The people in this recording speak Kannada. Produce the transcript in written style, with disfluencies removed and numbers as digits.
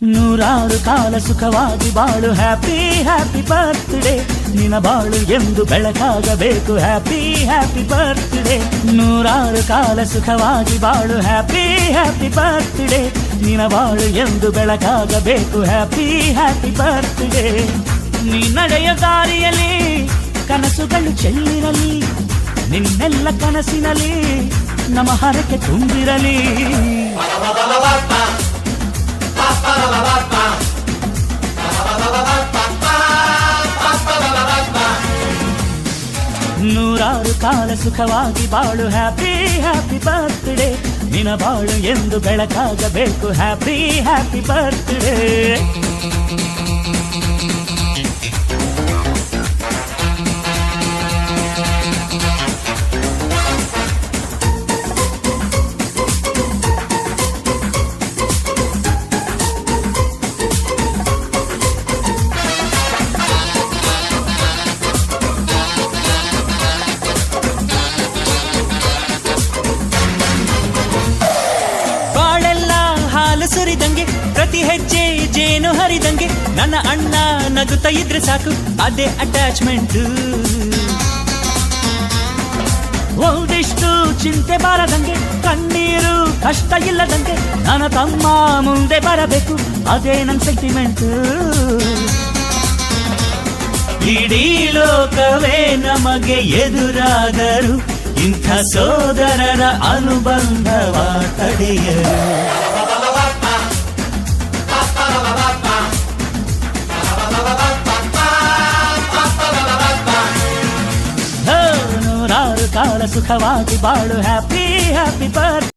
ನೂರಾರು ಕಾಲ ಸುಖವಾಗಿ ಬಾಳು ಹ್ಯಾಪಿ ಹ್ಯಾಪಿ ಬರ್ತ್ಡೇ ನಿನ ಬಾಳು ಎಂದು ಬೆಳಕಾಗಬೇಕು ಹ್ಯಾಪಿ ಹ್ಯಾಪಿ ಬರ್ತ್ಡೇ ನೂರಾರು ಕಾಲ ಸುಖವಾಗಿ ಬಾಳು ಹ್ಯಾಪಿ ಹ್ಯಾಪಿ ಬರ್ತ್ಡೇ ನಿನ ಬಾಳು ಎಂದು ಬೆಳಕಾಗಬೇಕು ಹ್ಯಾಪಿ ಹ್ಯಾಪಿ ಬರ್ತ್ಡೇ ನೀ ನಡೆಯ ದಾರಿಯಲ್ಲಿ ಕನಸುಗಳು ಚೆಲ್ಲಿರಲಿ ನಿನ್ನೆಲ್ಲ ಕನಸಿನಲ್ಲಿ ನಮ್ಮ ಹರಕೆ ತುಂಬಿರಲಿ ನೂರಾರು ಕಾಲ ಸುಖವಾಗಿ ಬಾಳು ಹ್ಯಾಪಿ ಹ್ಯಾಪಿ ಬರ್ತ್ಡೇ ನಿನ ಬಾಳು ಎಂದು ಬೆಳಕಾಗಬೇಕು ಹ್ಯಾಪಿ ಹ್ಯಾಪಿ ಬರ್ತ್ಡೇ ಸುರಿದಂಗೆ ಪ್ರತಿ ಹೆಜ್ಜೆ ಜೇನು ಹರಿದಂಗೆ ನನ್ನ ಅಣ್ಣ ನಗುತ್ತಾ ಇದ್ರೆ ಸಾಕು ಅದೇ ಅಟ್ಯಾಚ್ಮೆಂಟ್ ಒಂದಿಷ್ಟು ಚಿಂತೆ ಬಾರದಂಗೆ ಕಣ್ಣೀರು ಕಷ್ಟ ಇಲ್ಲದಂಗೆ ನನ್ನ ತಮ್ಮ ಮುಂದೆ ಬರಬೇಕು ಅದೇ ನನ್ನ ಸೆಂಟಿಮೆಂಟ್ ಇಡೀ ಲೋಕವೇ ನಮಗೆ ಎದುರಾದರು ಇಂಥ ಸೋದರರ ಅನುಬಂಧವ ತಡೆಯರು ಕಾಲ ಸುಖವಾಗಿ ಬಾಳು ಹ್ಯಾಪಿ ಹ್ಯಾಪಿ ಬರ್ತ್